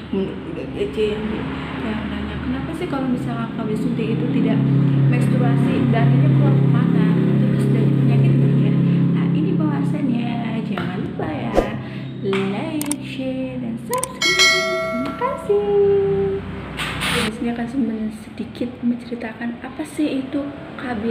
menurut udah kece yang nanya kenapa sih kalau misalnya KB suntik itu tidak menstruasi, darahnya keluar kemana, terus dari penyakit ya. Nah ini bahasannya, jangan lupa ya like, share, dan subscribe. Terima kasih. Di sini akan sedikit menceritakan apa sih itu KB.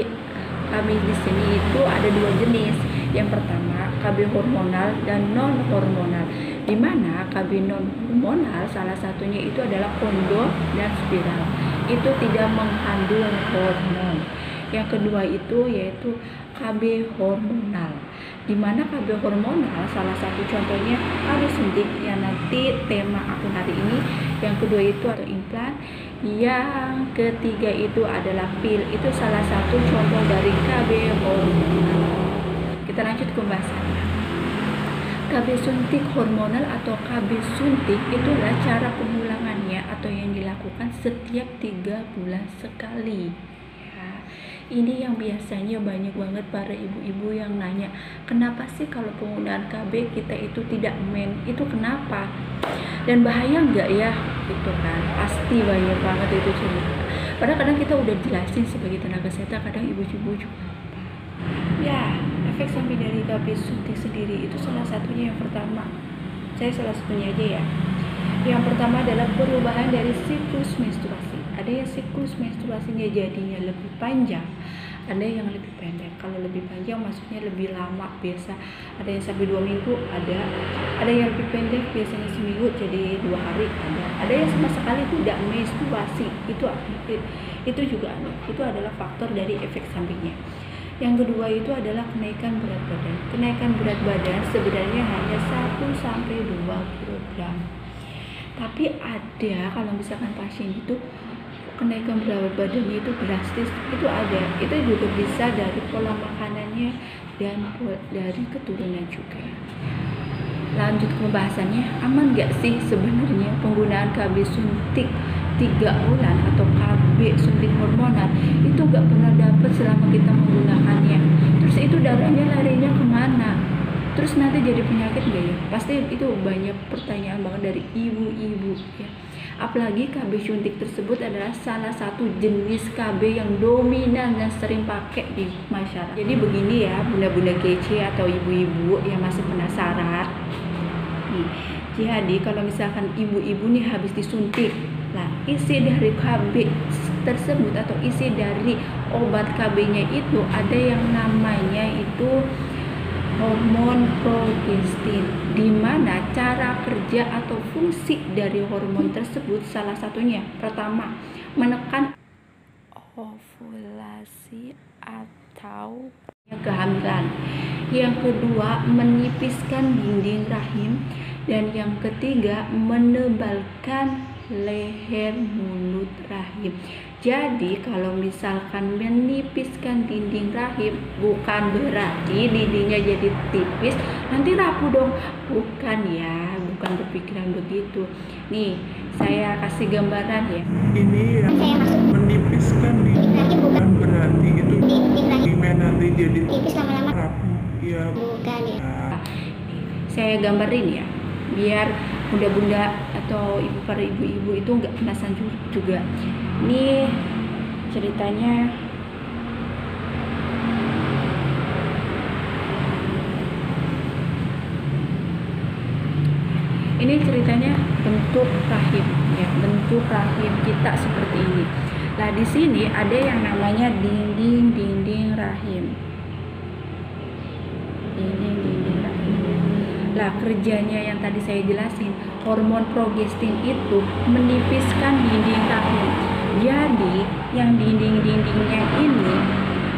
KB di sini itu ada dua jenis. Yang pertama KB hormonal dan non hormonal. Di mana KB non hormonal salah satunya itu adalah kondom dan spiral. Itu tidak mengandung hormon. Yang kedua itu yaitu KB hormonal. Di mana KB hormonal salah satu contohnya KB suntik yang nanti tema aku hari ini. Yang kedua itu atau implan. Yang ketiga itu adalah pil. Itu salah satu contoh dari KB hormonal. Kita lanjut ke pembahasannya. KB suntik hormonal atau KB suntik itulah cara pengulangannya atau yang dilakukan setiap 3 bulan sekali. Ya, ini yang biasanya banyak banget para ibu-ibu yang nanya, kenapa sih kalau penggunaan KB kita itu tidak itu kenapa? Dan bahaya nggak ya? Itu kan pasti banyak banget itu cerita. Padahal kadang kita udah jelasin sebagai tenaga kesehatan, kadang ibu-ibu juga lupa. Ya, efek samping dari KB suntik sendiri itu salah satunya yang pertama, saya salah satunya aja ya. Yang pertama adalah perubahan dari siklus menstruasi. Ada yang siklus menstruasinya jadinya lebih panjang, ada yang lebih pendek. Kalau lebih panjang maksudnya lebih lama, biasa ada yang sampai 2 minggu, ada yang lebih pendek biasanya seminggu jadi 2 hari, ada yang sama sekali tidak menstruasi. Itu juga ada. Itu adalah faktor dari efek sampingnya. Yang kedua itu adalah kenaikan berat badan. Kenaikan berat badan sebenarnya hanya 1-2 kg. Tapi ada kalau misalkan pasien itu kenaikan berat badannya itu drastis, itu ada. Itu juga bisa dari pola makanannya dan dari keturunan juga. Lanjut ke pembahasannya, aman gak sih sebenarnya penggunaan KB suntik 3 bulan atau KB suntik hormonal itu gak pernah dapat selama kita menggunakannya. Terus itu darahnya larinya kemana? Terus nanti jadi penyakit gak ya? Pasti itu banyak pertanyaan banget dari ibu-ibu ya. Apalagi KB suntik tersebut adalah salah satu jenis KB yang dominan dan sering pakai di masyarakat. Jadi begini ya bunda-bunda kece atau ibu-ibu yang masih penasaran. Jadi kalau misalkan ibu-ibu nih habis disuntik, nah isi dari KB tersebut atau isi dari obat KB-nya itu ada yang namanya itu hormon progestin, di mana cara kerja atau fungsi dari hormon tersebut salah satunya pertama menekan ovulasi atau kehamilan, yang kedua menipiskan dinding rahim, dan yang ketiga menebalkan leher mulut rahim. Jadi kalau misalkan menipiskan dinding rahim bukan berarti dindingnya jadi tipis nanti rapuh dong, bukan ya, bukan berpikiran begitu. Nih saya kasih gambaran ya, ini yang menipiskan dinding bukan berarti itu dindingnya nanti jadi tipis lama-lama rapuh ya, bukan ya. Nah, saya gambarin ya biar bunda-bunda atau para ibu-ibu itu nggak penasaran juga. Ini ceritanya bentuk rahim ya, bentuk rahim kita seperti ini. Nah di sini ada yang namanya dinding rahim. Dinding rahim. Lah kerjanya yang tadi saya jelasin, hormon progestin itu menipiskan dinding rahim. Jadi yang dinding-dindingnya ini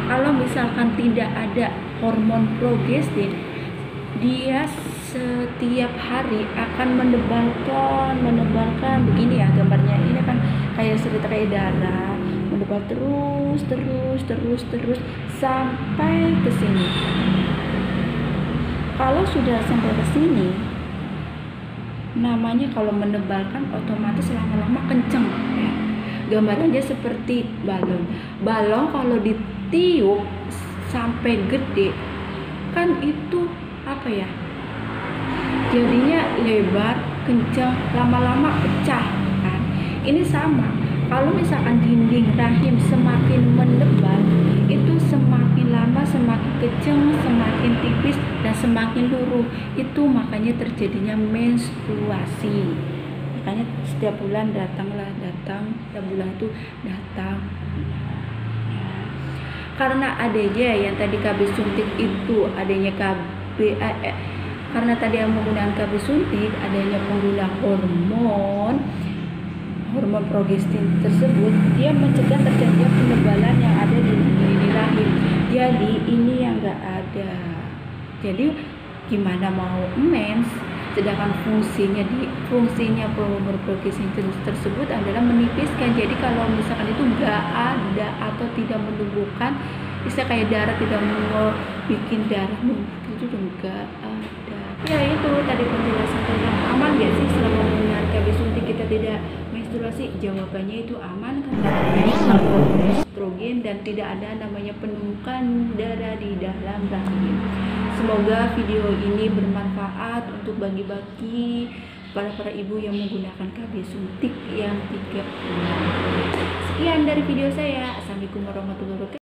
kalau misalkan tidak ada hormon progestin, dia setiap hari akan menebalkan begini ya gambarnya. Ini kan kayak cerita kayak darah, menebal terus sampai ke sini. Kalau sudah sampai ke sini, namanya kalau menebalkan otomatis lama-lama kenceng ya. Gambarnya seperti balon. Balon kalau ditiup sampai gede kan itu apa ya? jadinya lebar, kencang, lama-lama pecah kan. Ini sama, kalau misalkan dinding rahim semakin menebal, itu semakin lama semakin kencang, semakin tipis, dan semakin luruh. Itu makanya terjadinya menstruasi. Makanya setiap bulan datang, setiap bulan itu datang. Karena adanya yang tadi KB suntik itu adanya karena tadi yang menggunakan KB suntik adanya pengguna hormon progestin tersebut, dia mencegah terjadinya penebalan yang ada di rahim. Jadi ini yang enggak ada. Jadi gimana mau mens, sedangkan fungsinya hormon progestin tersebut adalah menipiskan. Jadi kalau misalkan itu enggak ada atau tidak menumbuhkan, bisa kayak darah tidak mau bikin darah numpuk, itu enggak ada. Ya itu tadi penjelasan tentang aman gak sih selama menggunakan KB suntik kita tidak menstruasi? Jawabannya itu aman karena estrogen dan tidak ada namanya penumpukan darah di dalam rahim. Semoga video ini bermanfaat untuk bagi-bagi para ibu yang menggunakan KB suntik yang 3 bulan. Sekian dari video saya. Assalamualaikum warahmatullahi wabarakatuh.